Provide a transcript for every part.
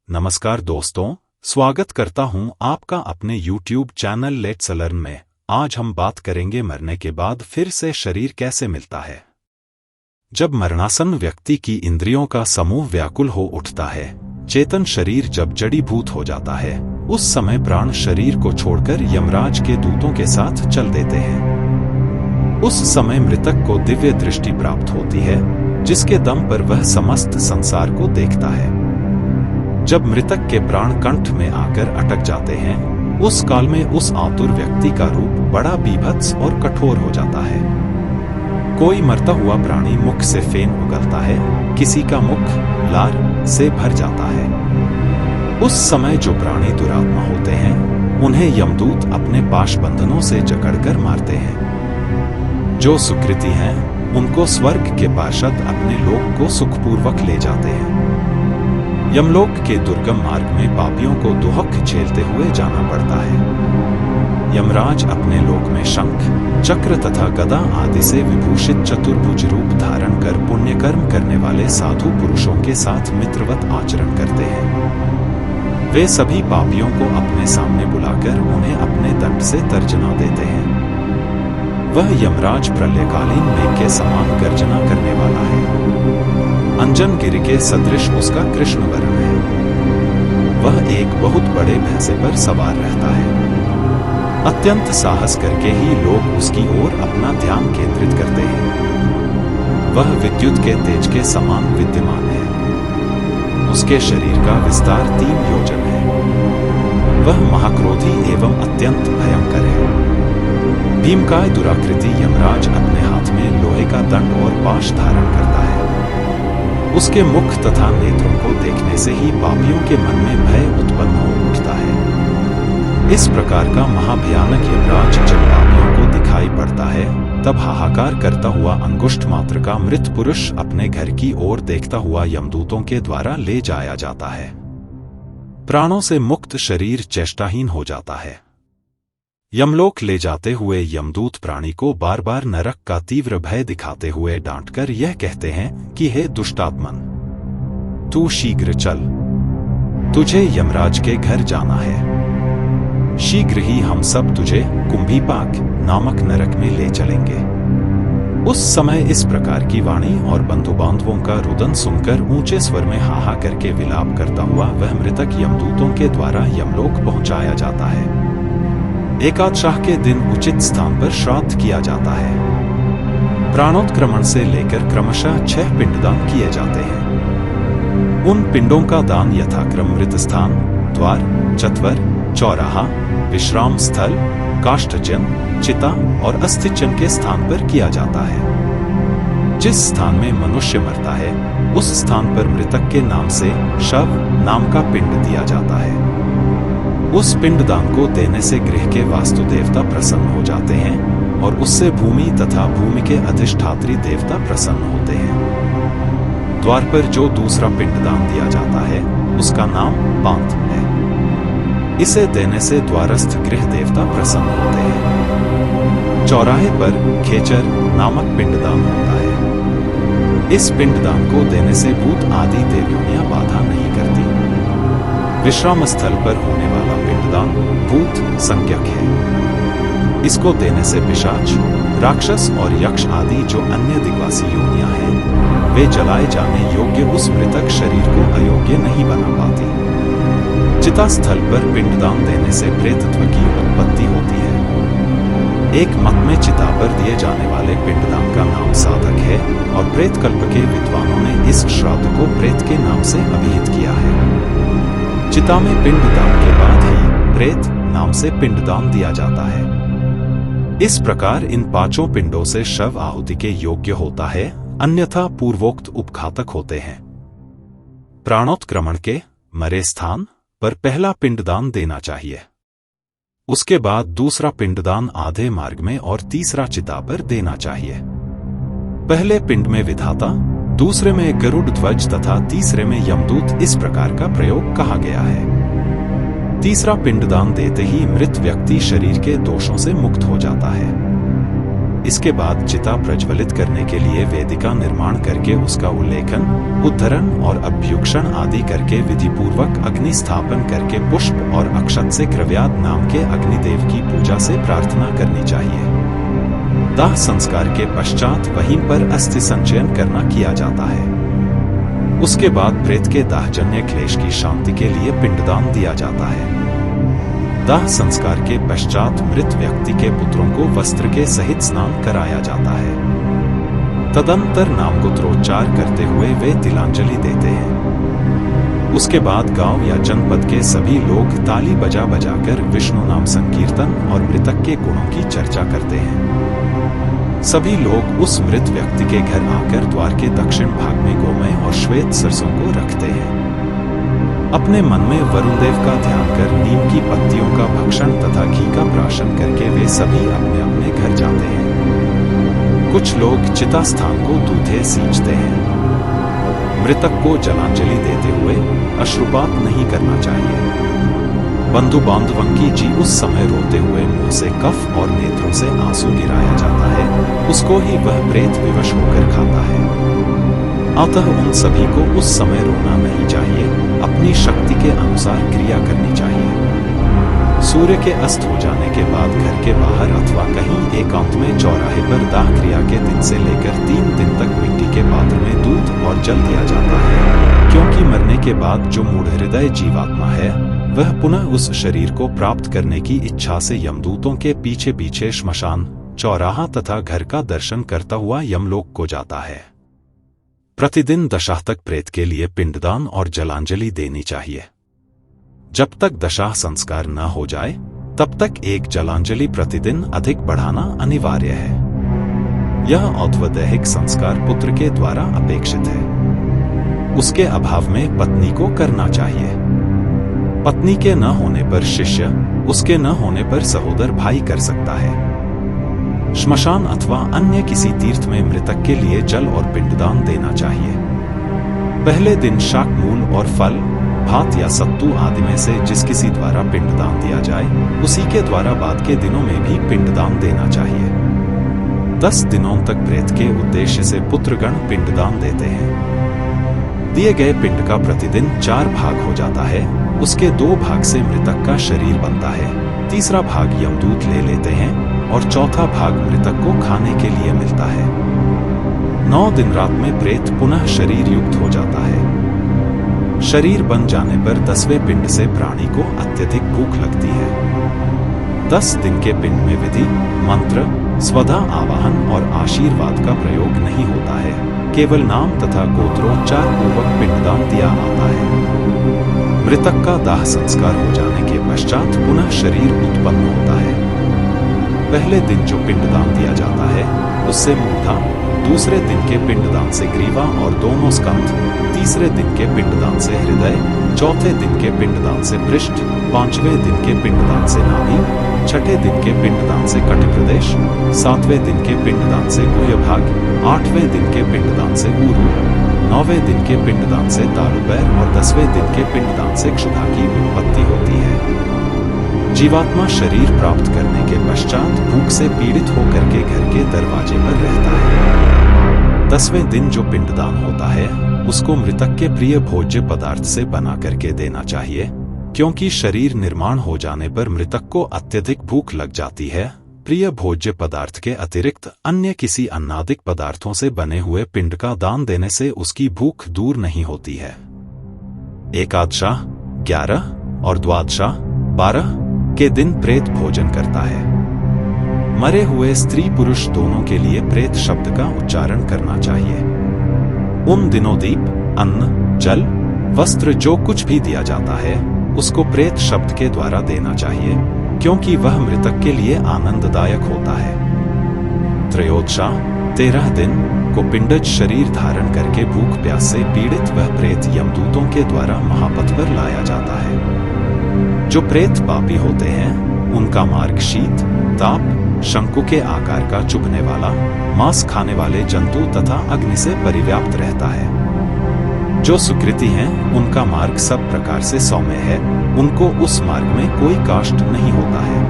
नमस्कार दोस्तों, स्वागत करता हूं आपका अपने YouTube चैनल लेट्स लर्न में। आज हम बात करेंगे मरने के बाद फिर से शरीर कैसे मिलता है। जब मरणासन व्यक्ति की इंद्रियों का समूह व्याकुल हो उठता है, चेतन शरीर जब जड़ीभूत हो जाता है, उस समय प्राण शरीर को छोड़कर यमराज के दूतों के साथ चल देते हैं। उस समय मृतक को दिव्य दृष्टि प्राप्त होती है, जिसके दम पर वह समस्त संसार को देखता है। जब मृतक के प्राण कंठ में आकर अटक जाते हैं, उस काल में उस आतुर व्यक्ति का रूप बड़ा बीभत्स और कठोर हो जाता है। कोई मरता हुआ प्राणी मुख से फेन उगलता है, किसी का मुख लार से भर जाता है। उस समय जो प्राणी दुरात्मा होते हैं, उन्हें यमदूत अपने पाश बंधनों से जकड़कर मारते हैं। जो सुकृति हैं, उनको स्वर्ग के पार्षद अपने लोक को सुखपूर्वक ले जाते हैं। यमलोक के दुर्गम मार्ग में पापियों को दुहक झेलते हुए जाना पड़ता है। यमराज अपने लोक में शंख, चक्र तथा गदा आदि से विभूषित चतुर्भुज रूप धारण कर पुण्यकर्म करने वाले साधु पुरुषों के साथ मित्रवत आचरण करते हैं। वे सभी पापियों को अपने सामने बुलाकर उन्हें अपने दंड से तर्जना देते हैं। वह यमराज प्रलयकालीन मेघ के समान गर्जना करने वाला है। अंजन गिरि के सदृश उसका कृष्ण वर्ण है। वह एक बहुत बड़े भैंसे पर सवार रहता है। अत्यंत साहस करके ही लोग उसकी ओर अपना ध्यान केंद्रित करते हैं। वह विद्युत के तेज के समान विद्यमान है। उसके शरीर का विस्तार 3 योजन है। वह महाक्रोधी एवं अत्यंत भयंकर है। भीमकाय दुराकृति यमराज अपने हाथ में लोहे का दंड और पाश धारण करता है। उसके मुख तथा नेत्रों को देखने से ही पापियों के मन में भय उत्पन्न हो उठता है। इस प्रकार का महाभयानक यमराज जब पापियों को दिखाई पड़ता है, तब हाहाकार करता हुआ अंगुष्ठ मात्र का मृत पुरुष अपने घर की ओर देखता हुआ यमदूतों के द्वारा ले जाया जाता है। प्राणों से मुक्त शरीर चेष्टाहीन हो जाता है। यमलोक ले जाते हुए यमदूत प्राणी को बार बार नरक का तीव्र भय दिखाते हुए डांटकर यह कहते हैं कि हे दुष्टात्मन, तू शीघ्र चल, तुझे यमराज के घर जाना है। शीघ्र ही हम सब तुझे कुंभीपाक नामक नरक में ले चलेंगे। उस समय इस प्रकार की वाणी और बंधु बांधवों का रुदन सुनकर ऊंचे स्वर में हाहा करके विलाप करता हुआ वह मृतक यमदूतों के द्वारा यमलोक पहुंचाया जाता है। एकादशाह के दिन उचित स्थान पर श्राद्ध किया जाता है। प्राणोत्क्रमण से लेकर क्रमशः 6 पिंडदान किए जाते हैं। उन पिंडों का दान यथाक्रम मृत स्थान, द्वार, चत्वर, चौराहा, विश्राम स्थल, काष्ठचिन्ह, चिता और अस्थिचिन्ह के स्थान पर किया जाता है। जिस स्थान में मनुष्य मरता है, उस स्थान पर मृतक के नाम से शव नाम का पिंड दिया जाता है। उस पिंडदान को देने से गृह के वास्तु देवता प्रसन्न हो जाते हैं और उससे भूमि तथा भूमि के अधिष्ठात्री देवता प्रसन्न होते हैं। द्वार पर जो दूसरा पिंडदान दिया जाता है, उसका नाम पांत है। इसे देने से द्वारस्थ गृह देवता प्रसन्न होते हैं। चौराहे पर खेचर नामक पिंडदान होता है। इस पिंडदान को देने से भूत आदि देवयोनियां बाधा नहीं करती। विश्राम स्थल पर होने वाला पिंडदान भूत संज्ञक है। इसको देने से पिशाच, राक्षस और यक्ष आदि जो अन्य दिग्वासी योनियां हैं, वे जलाए जाने योग्य उस मृतक शरीर को अयोग्य नहीं बना पाती। चिता स्थल पर पिंडदान देने से प्रेतत्व की उत्पत्ति होती है। एक मत में चिता पर दिए जाने वाले पिंडदान का नाम साधक है और प्रेतकल्प के विद्वानों ने इस श्राद्ध को प्रेत के नाम से अभिहित किया है। चिता में पिंडदान के बाद ही प्रेत नाम से पिंडदान दिया जाता है। इस प्रकार इन 5 पिंडों से शव आहुति के योग्य होता है, अन्यथा पूर्वोक्त उपघातक होते हैं। प्राणोत्क्रमण के मरे स्थान पर पहला पिंडदान देना चाहिए। उसके बाद दूसरा पिंडदान आधे मार्ग में और तीसरा चिता पर देना चाहिए। पहले पिंड में विधाता, दूसरे में गरुड़ ध्वज तथा तीसरे में यमदूत, इस प्रकार का प्रयोग कहा गया है। तीसरा पिंडदान देते ही मृत व्यक्ति शरीर के दोषों से मुक्त हो जाता है। इसके बाद चिता प्रज्वलित करने के लिए वेदिका निर्माण करके उसका उल्लेखन, उद्धरण और अभ्युक्षण आदि करके विधिपूर्वक अग्नि स्थापन करके पुष्प और अक्षत से क्रव्याद नाम के अग्निदेव की पूजा से प्रार्थना करनी चाहिए। दाह संस्कार के पश्चात वहीं पर अस्थि संचयन करना किया जाता है। उसके बाद प्रेत के दाहजन्य क्लेश की शांति के लिए पिंडदान दिया जाता है। दाह संस्कार के पश्चात मृत व्यक्ति के पुत्रों को वस्त्र के सहित स्नान कराया जाता है। तदंतर नामगोत्रोच्चार करते हुए वे तिलांजलि देते हैं। उसके बाद गांव या जनपद के सभी लोग ताली बजा बजाकर विष्णु नाम संकीर्तन और मृतक के गुणों की चर्चा करते हैं। सभी लोग उस मृत व्यक्ति के घर आकर द्वार के दक्षिण भाग में गोमय और श्वेत सरसों को रखते हैं। अपने मन में वरुण देव का ध्यान कर नीम की पत्तियों का भक्षण तथा घी का प्राशन करके वे सभी अपने अपने घर जाते हैं। कुछ लोग चिता स्थान को दूधे सींचते हैं। मृतक को जलांजलि देते हुए अश्रुपात नहीं करना चाहिए। बंधु बांधवों की जी उस समय रोते हुए मुंह से कफ और नेत्रों से आंसू गिराया जाता है, उसको ही वह प्रेत विवश होकर खाता है। अतः उन सभी को उस समय रोना नहीं चाहिए, अपनी शक्ति के अनुसार क्रिया करनी चाहिए। सूर्य के अस्त हो जाने के बाद घर के बाहर अथवा कहीं एकांत में चौराहे पर दाह क्रिया के दिन से लेकर 3 दिन तक मिट्टी के पात्र में दूध और जल दिया जाता है, क्योंकि मरने के बाद जो मूढ़ हृदय जीवात्मा है वह पुनः उस शरीर को प्राप्त करने की इच्छा से यमदूतों के पीछे पीछे श्मशान, चौराहा तथा घर का दर्शन करता हुआ यमलोक को जाता है। प्रतिदिन दशाह तक प्रेत के लिए पिंडदान और जलांजलि देनी चाहिए। जब तक दशाह संस्कार न हो जाए तब तक एक जलांजलि प्रतिदिन अधिक बढ़ाना अनिवार्य है। यह औद्वदैहिक संस्कार पुत्र के द्वारा अपेक्षित है। उसके अभाव में पत्नी को करना चाहिए। पत्नी के न होने पर शिष्य, उसके न होने पर सहोदर भाई कर सकता है। श्मशान अथवा अन्य किसी तीर्थ में मृतक के लिए जल और पिंडदान देना चाहिए। पहले दिन शाक, मूल और फल, भात या सत्तू आदि में से जिस किसी द्वारा पिंडदान दिया जाए उसी के द्वारा बाद के दिनों में भी पिंडदान देना चाहिए। 10 दिनों तक प्रेत के उद्देश्य से पुत्रगण पिंडदान देते हैं। दिए गए पिंड का प्रतिदिन 4 भाग हो जाता है। उसके 2 भाग से मृतक का शरीर बनता है, तीसरा भाग यमदूत ले लेते हैं और चौथा भाग मृतक को खाने के लिए मिलता है। 9 दिन रात में प्रेत पुनः शरीर युक्त हो जाता है। शरीर बन जाने पर 10वें पिंड से प्राणी को अत्यधिक भूख लगती है। 10 दिन के पिंड में विधि, मंत्र, स्वधा आवाहन और आशीर्वाद का प्रयोग नहीं होता है, केवल नाम तथा गोत्रोच्चार पूर्वक पिंडदान दिया आता है। मृतक का दाह संस्कार हो जाने के पश्चात पुनः शरीर उत्पन्न होता है। पहले दिन जो पिंडदान दिया जाता है उससे मूर्धा, दूसरे दिन के पिंडदान से ग्रीवा और दोनों स्कंध, तीसरे दिन के पिंडदान से हृदय, चौथे दिन के पिंडदान से पृष्ठ, 5वें दिन के पिंडदान से नाभि, 6ठे दिन के पिंडदान से कटिप्रदेश, 7वें दिन के पिंडदान से गुह्य भाग, 8वें दिन के पिंडदान से ऊरू, 9वें दिन के पिंडदान से तालुबैर और 10वें दिन के पिंडदान से क्षुधा की उत्पत्ति होती है। जीवात्मा शरीर प्राप्त करने के पश्चात भूख से पीड़ित होकर के घर के दरवाजे पर रहता है। 10वें दिन जो पिंडदान होता है उसको मृतक के प्रिय भोज्य पदार्थ से बना करके देना चाहिए, क्योंकि शरीर निर्माण हो जाने पर मृतक को अत्यधिक भूख लग जाती है। प्रिय भोज्य पदार्थ के अतिरिक्त अन्य किसी अन्नादिक पदार्थों से बने हुए पिंड का दान देने से उसकी भूख दूर नहीं होती है। एकादशाह 11 और द्वादशाह 12 के दिन प्रेत भोजन करता है। मरे हुए स्त्री पुरुष दोनों के लिए प्रेत शब्द का उच्चारण करना चाहिए। उन दिनों दीप, अन्न, जल, वस्त्र जो कुछ भी दिया जाता है उसको प्रेत शब्द के द्वारा देना चाहिए, क्योंकि वह मृतक के लिए आनंददायक होता है। त्रयोदशाह 13 दिन को पिंडज शरीर धारण करके भूख प्यास से पीड़ित वह प्रेत यमदूतों के द्वारा महापथ पर लाया जाता है। जो प्रेत पापी होते हैं उनका मार्ग शीत, ताप, शंकु के आकार का चुभने वाला, मांस खाने वाले जंतु तथा अग्नि से परिव्याप्त रहता है। जो सुकृति हैं उनका मार्ग सब प्रकार से सौम्य है, उनको उस मार्ग में कोई काष्ठ नहीं होता है।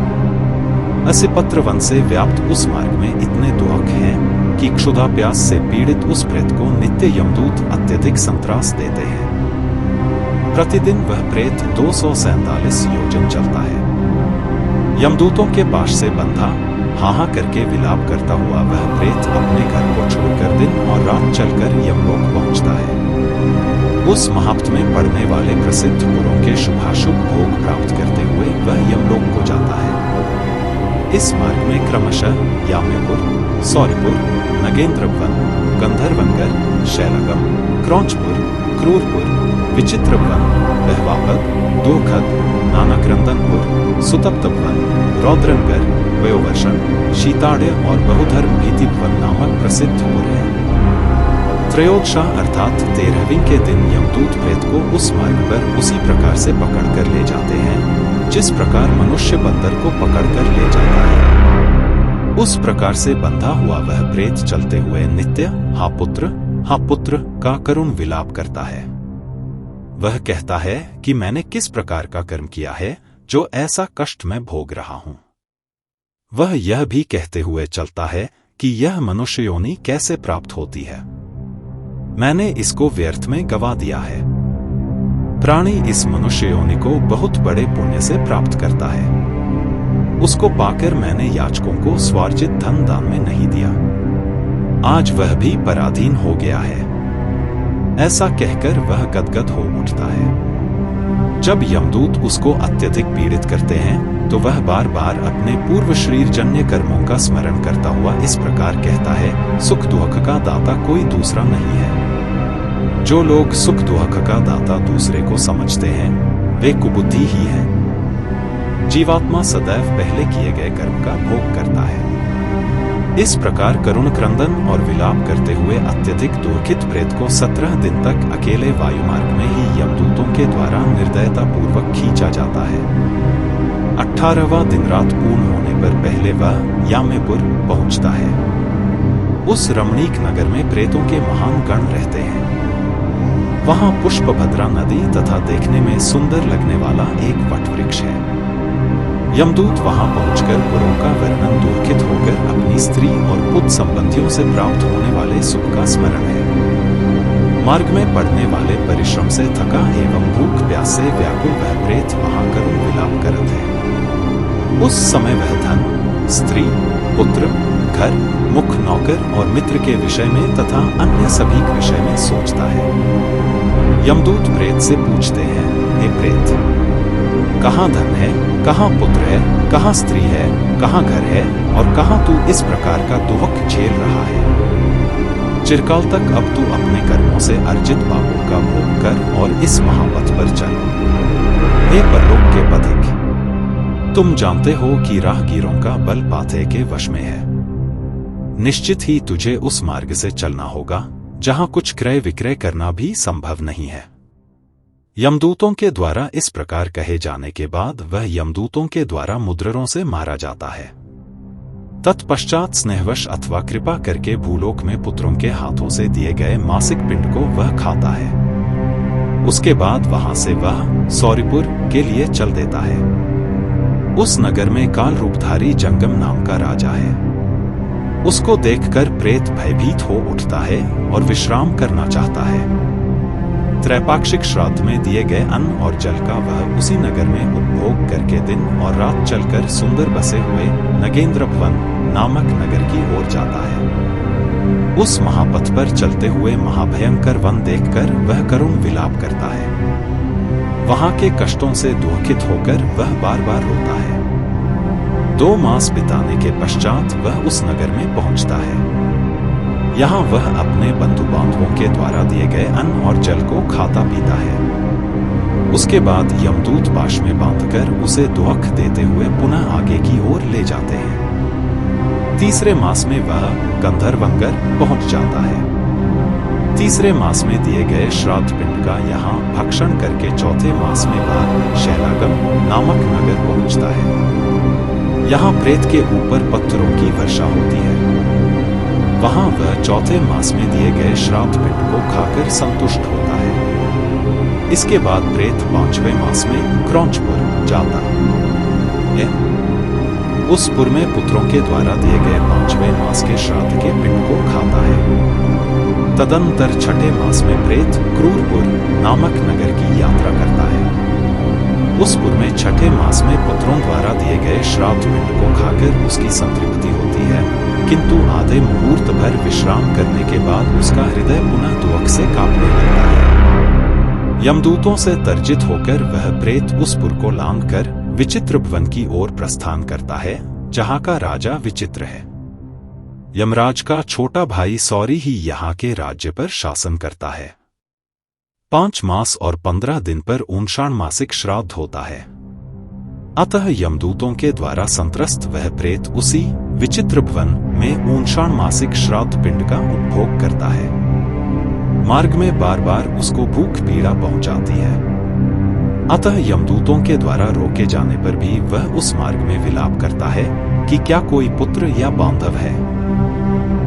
असिपत्र वन से व्याप्त उस मार्ग में इतने दुख हैं कि क्षुधा प्यास से पीड़ित उस प्रेत को नित्य यमदूत अत्यधिक संत्रास देते हैं। प्रतिदिन वह प्रेत 247 योजन चलता है। यमदूतों के पाश से बंधा हाहा करके विलाप करता हुआ वह प्रेत अपने घर को छोड़कर दिन और रात चलकर यमलोक पहुंचता है। उस महाप्त में पड़ने वाले प्रसिद्ध पुरों के शुभाशुभ भोग प्राप्त करते हुए वह यमलोक को जाता है। इस मार्ग में क्रमशः याम्यपुर, सौरिपुर, नगेंद्रवन, गंधर्वनगर, शैलगम, क्रौंचपुर, क्रूरपुर, विचित्रवन, बहवापद, दोखद, नानक्रंदनपुर, सुतप्तवन, रौद्रनगर, वयोवर्षण, शीताड्य और बहुधर्म भीतिवन नामक प्रसिद्ध पुर हैं। त्रयोदशाह अर्थात 13वीं के दिन यमदूत प्रेत को उस मार्ग पर उसी प्रकार से पकड़कर ले जाते हैं जिस प्रकार मनुष्य बंदर को पकड़कर ले जाता है। उस प्रकार से बंधा हुआ वह प्रेत चलते हुए नित्य हा पुत्र का करुण विलाप करता है। वह कहता है कि मैंने किस प्रकार का कर्म किया है जो ऐसा कष्ट मैं भोग रहा हूं। वह यह भी कहते हुए चलता है कि यह मनुष्य योनि कैसे प्राप्त होती है। मैंने इसको व्यर्थ में गवा दिया है। प्राणी इस मनुष्य योनि को बहुत बड़े पुण्य से प्राप्त करता है। उसको पाकर मैंने याचकों को स्वार्जित धन दान में नहीं दिया। आज वह भी पराधीन हो गया है। ऐसा कहकर वह गदगद हो उठता है। जब यमदूत उसको अत्यधिक पीड़ित करते हैं तो वह बार बार अपने पूर्व शरीर जन्य कर्मों का स्मरण करता हुआ इस प्रकार कहता है, सुख दुख का दाता कोई दूसरा नहीं है। जो लोग सुख दुख का दाता दूसरे को समझते हैं वे कुबुद्धि ही हैं। जीवात्मा सदैव पहले किए गए कर्म का भोग करता है। इस प्रकार करुण क्रंदन और विलाप करते हुए अत्यधिक दुखित प्रेत को 17 दिन तक अकेले वायुमार्ग में ही यमदूतों के द्वारा निर्दयता पूर्वक खींचा जाता है। 18वां दिन रात पूर्ण होने पर पहले वह याम्यपुर पहुंचता है। उस रमणीक नगर में प्रेतों के महान गण रहते हैं। वहां पुष्पभद्रा नदी तथा देखने में सुंदर लगने वाला एक वटवृक्ष है। यमदूत वहां पहुंचकर पुरों का वर्णन दुखित होकर अपनी स्त्री और पुत्र संबंधियों से प्राप्त होने वाले सुख का स्मरण है। मार्ग में पड़ने वाले परिश्रम से थका एवं भूख प्यास से व्याकुल वह प्रेत वहां करुण विलाप करत है। उस समय वह धन, स्त्री, पुत्र, घर, मुख, नौकर और मित्र के विषय में तथा अन्य सभी विषय में सोचता है। यमदूत प्रेत से पूछते हैं, हे प्रेत, कहाँ धन है, कहाँ पुत्र है, कहाँ स्त्री है, कहाँ घर है और कहाँ तू इस प्रकार का दुख झेल रहा है। चिरकाल तक अब तू अपने कर्मों से अर्जित पापों का भोग कर और इस महापथ पर चल। हे परलोक के पथिक, तुम जानते हो कि राहगीरों का बल पाथे के वश में है। निश्चित ही तुझे उस मार्ग से चलना होगा जहां कुछ क्रय विक्रय करना भी संभव नहीं है। यमदूतों के द्वारा इस प्रकार कहे जाने के बाद वह यमदूतों के द्वारा मुद्ररों से मारा जाता है। तत्पश्चात स्नेहवश अथवा कृपा करके भूलोक में पुत्रों के हाथों से दिए गए मासिक पिंड को वह खाता है। उसके बाद वहां से वह सौरिपुर के लिए चल देता है। उस नगर में काल रूपधारी जंगम नाम का राजा है। उसको देखकर प्रेत भयभीत हो उठता है और विश्राम करना चाहता है। त्रैपाक्षिक श्राद्ध में दिए गए अन्न और जल का वह उसी नगर में उपभोग करके दिन और रात चलकर सुंदर बसे हुए नगेंद्रवन नामक नगर की ओर जाता है। उस महापथ पर चलते हुए महाभयंकर वन देखकर वह करुण विलाप करता है। वहां के कष्टों से दुखित होकर वह बार बार रोता है। 2 मास बिताने के पश्चात वह उस नगर में पहुंचता है। यहाँ वह अपने बंधु बांधवों के द्वारा दिए गए अन्न और जल को खाता पीता है। उसके बाद यमदूत पाश में बांधकर उसे दुख देते हुए पुनः आगे की ओर ले जाते हैं। तीसरे मास में वह गंधर्वनगर पहुंच जाता है। तीसरे मास में दिए गए श्राद्ध पिंड का यहाँ भक्षण करके चौथे मास में वह शैलागम नामक नगर पहुंचता है। यहाँ प्रेत के ऊपर पत्थरों की वर्षा होती है। वहां वह चौथे मास में दिए गए श्राद्ध पिंड को खाकर संतुष्ट होता है। इसके बाद प्रेत 5वें मास में क्रौंचपुर जाता है। उस में पुत्रों के द्वारा दिए गए 5वें मास के श्राद्ध के पिंड को खाता है। तदनंतर 6ठे मास में प्रेत क्रूरपुर नामक नगर की यात्रा करता है। उस में 6ठे मास में पुत्रों द्वारा दिए गए श्राद्ध पिंड को खाकर उसकी संतृप्ति होती है, किंतु आधे मुहूर्त भर विश्राम करने के बाद उसका हृदय पुनः दुख से कांपने लगता है। यमदूतों से तर्जित होकर वह प्रेत उस को लांघकर विचित्र भवन की ओर प्रस्थान करता है, जहां का राजा विचित्र है। यमराज का छोटा भाई सौरी ही यहाँ के राज्य पर शासन करता है। 5 मास और 15 दिन पर ऊनशाण मासिक श्राद्ध होता है। अतः यमदूतों के द्वारा संत्रस्त वह प्रेत उसी विचित्र भवन में ऊनशाण मासिक श्राद्ध पिंड का उपभोग करता है। मार्ग में बार बार उसको भूख पीड़ा पहुंचाती है। अतः यमदूतों के द्वारा रोके जाने पर भी वह उस मार्ग में विलाप करता है कि क्या कोई पुत्र या बांधव है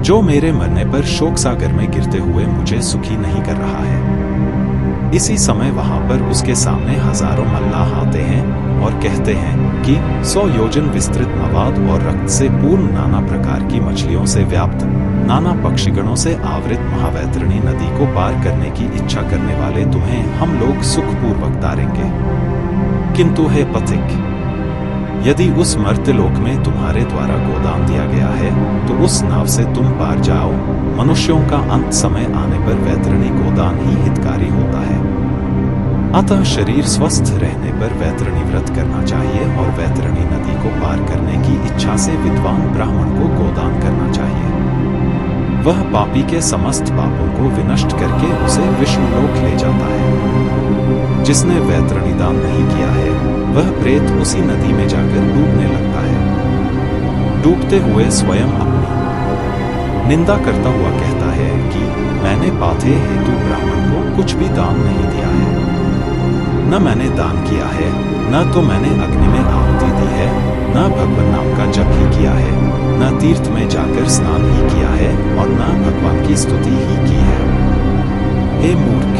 जो मेरे मरने पर शोक सागर में गिरते हुए मुझे सुखी नहीं कर रहा है। इसी समय वहां पर उसके सामने हजारों मल्लाह आते हैं और कहते हैं कि 100 योजन विस्तृत मवाद और रक्त से पूर्ण नाना प्रकार की मछलियों से व्याप्त नाना पक्षीगणों से आवृत महावैतरणी नदी को पार करने की इच्छा करने वाले तुम्हें हम लोग सुखपूर्वक तारेंगे। किंतु हे पथिक, यदि उस मर्त्यलोक में तुम्हारे द्वारा गोदान दिया गया है तो उस नाव से तुम पार जाओ। मनुष्यों का अंत समय आने पर वैतरणी गोदान ही हितकारी होता है। अतः शरीर स्वस्थ रहने पर वैतरणी व्रत करना चाहिए और वैतरणी नदी को पार करने की इच्छा से विद्वान ब्राह्मण को गोदान करना चाहिए। वह पापी के समस्त पापों को विनष्ट करके उसे विष्णुलोक ले जाता है। जिसने वैतरणी दान नहीं किया है वह प्रेत उसी नदी में जाकर डूबने लगता है। डूबते हुए स्वयं अपनी निंदा करता हुआ कहता है कि मैंने पाथे हेतु ब्राह्मण को कुछ भी दान नहीं दिया है। न मैंने दान किया है, न तो मैंने अग्नि में आहुति दी है, न भगवान नाम का जप ही किया है, न तीर्थ में जाकर स्नान ही किया है और न भगवान की स्तुति ही की है। हे मूर्ख,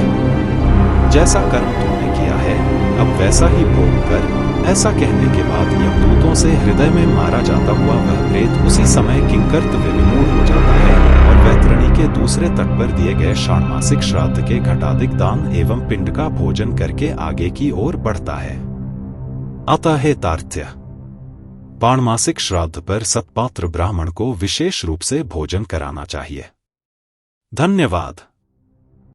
जैसा कर्म तुमने किया है अब वैसा ही भोग कर। ऐसा कहने के बाद यमदूतों से हृदय में मारा जाता हुआ वह प्रेत उसी समय किंकर्तव्य विमूढ़ हो जाता है और वैतरणी के दूसरे तट पर दिए गए षाण्मासिक श्राद्ध के घटाधिक दान एवं पिंड का भोजन करके आगे की ओर बढ़ता है। अतः हे तार्थ्य, पाणमासिक श्राद्ध पर सत्पात्र ब्राह्मण को विशेष रूप से भोजन कराना चाहिए। धन्यवाद।